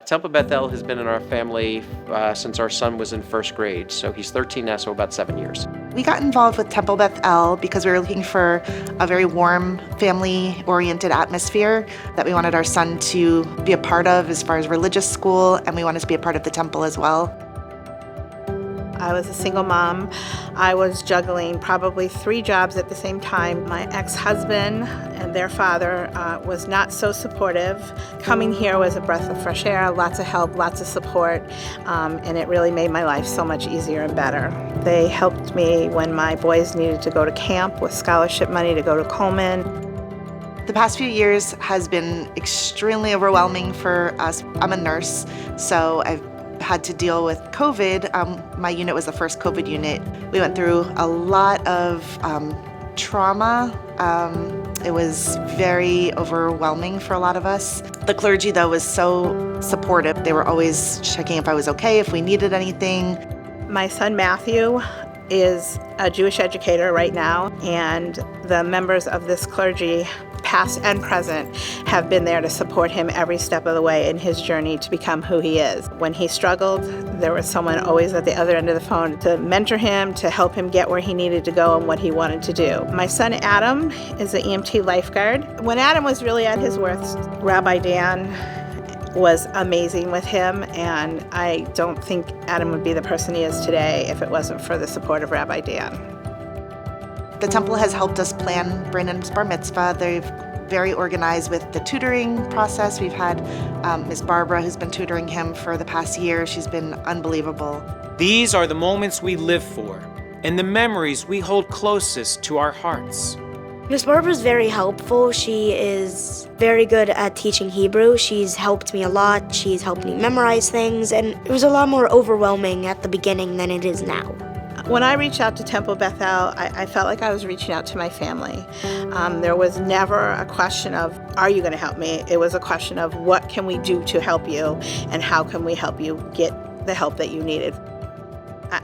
Temple Bethel has been in our family since our son was in first grade. So he's 13 now, so about 7 years. We got involved with Temple Bethel because we were looking for a very warm, family-oriented atmosphere that we wanted our son to be a part of as far as religious school, and we wanted to be a part of the temple as well. I was a single mom. I was juggling probably 3 jobs at the same time. My ex-husband and their father was not so supportive. Coming here was a breath of fresh air, lots of help, lots of support, and it really made my life so much easier and better. They helped me when my boys needed to go to camp with scholarship money to go to Coleman. The past few years has been extremely overwhelming for us. I'm a nurse, so I've had to deal with COVID. My unit was the first COVID unit. We went through a lot of trauma. It was very overwhelming for a lot of us. The clergy, though, was so supportive. They were always checking if I was okay, if we needed anything. My son Matthew is a Jewish educator right now, and the members of this clergy, past and present, have been there to support him every step of the way in his journey to become who he is. When he struggled, there was someone always at the other end of the phone to mentor him, to help him get where he needed to go and what he wanted to do. My son Adam is an EMT lifeguard. When Adam was really at his worst, Rabbi Dan was amazing with him, and I don't think Adam would be the person he is today if it wasn't for the support of Rabbi Dan. The temple has helped us plan Brandon's bar mitzvah. They're very organized with the tutoring process. We've had Miss Barbara, who's been tutoring him for the past year. She's been unbelievable. These are the moments we live for, and the memories we hold closest to our hearts. Miss Barbara's very helpful. She is very good at teaching Hebrew. She's helped me a lot. She's helped me memorize things, and it was a lot more overwhelming at the beginning than it is now. When I reached out to Temple Bethel, I felt like I was reaching out to my family. There was never a question of, are you going to help me? It was a question of, what can we do to help you, and how can we help you get the help that you needed?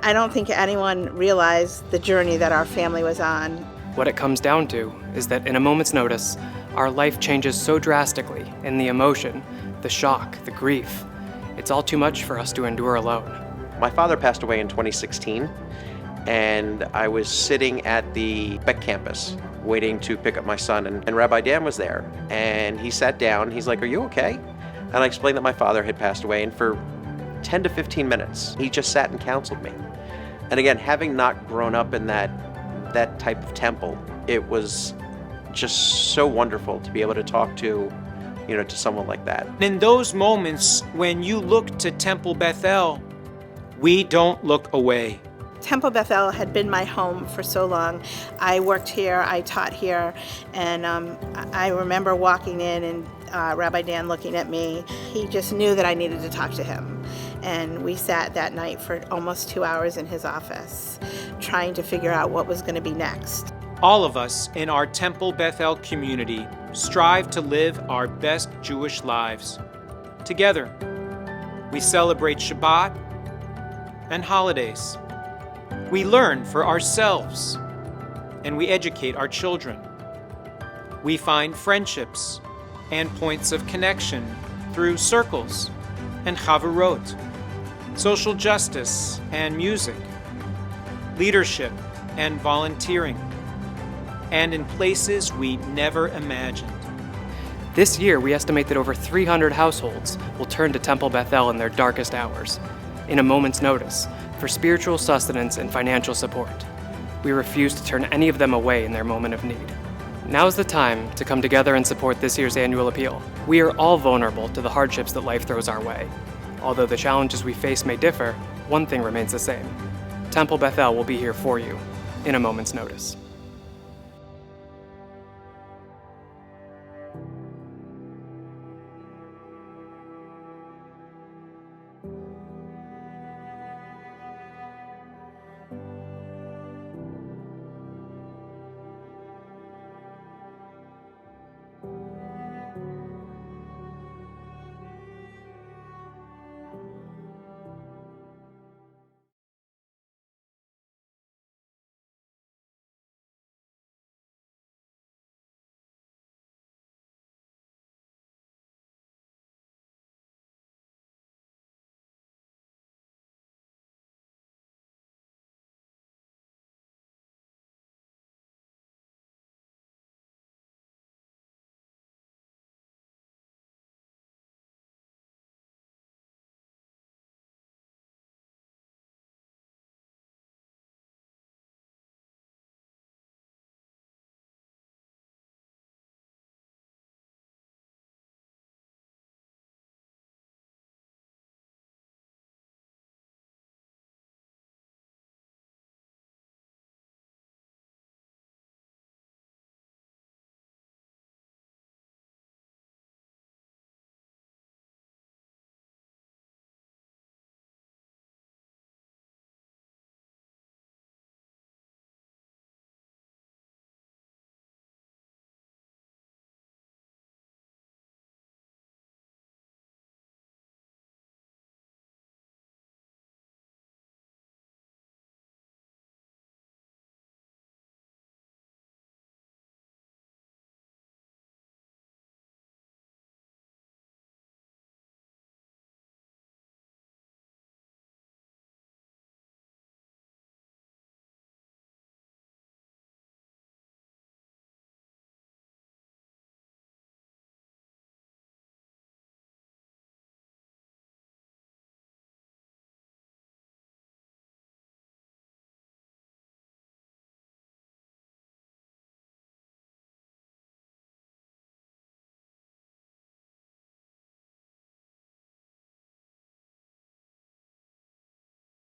I don't think anyone realized the journey that our family was on. What it comes down to is that in a moment's notice, our life changes so drastically in the emotion, the shock, the grief. It's all too much for us to endure alone. My father passed away in 2016, and I was sitting at the Beck campus waiting to pick up my son, and Rabbi Dan was there, and he sat down. He's like, "Are you okay?" And I explained that my father had passed away, and for 10 to 15 minutes, he just sat and counseled me. And again, having not grown up in that type of temple, it was just so wonderful to be able to talk to someone like that. In those moments when you look to Temple Bethel, we don't look away. Temple Bethel had been my home for so long. I worked here, I taught here, and I remember walking in and Rabbi Dan looking at me. He just knew that I needed to talk to him. And we sat that night for almost 2 hours in his office, trying to figure out what was going to be next. All of us in our Temple Bethel community strive to live our best Jewish lives. Together, we celebrate Shabbat and holidays. We learn for ourselves, and we educate our children. We find friendships and points of connection through circles and chavarot, social justice and music, leadership and volunteering, and in places we never imagined. This year, we estimate that over 300 households will turn to Temple Bethel in their darkest hours, in a moment's notice, for spiritual sustenance and financial support. We refuse to turn any of them away in their moment of need. Now's the time to come together and support this year's annual appeal. We are all vulnerable to the hardships that life throws our way. Although the challenges we face may differ, one thing remains the same. Temple Bethel will be here for you in a moment's notice.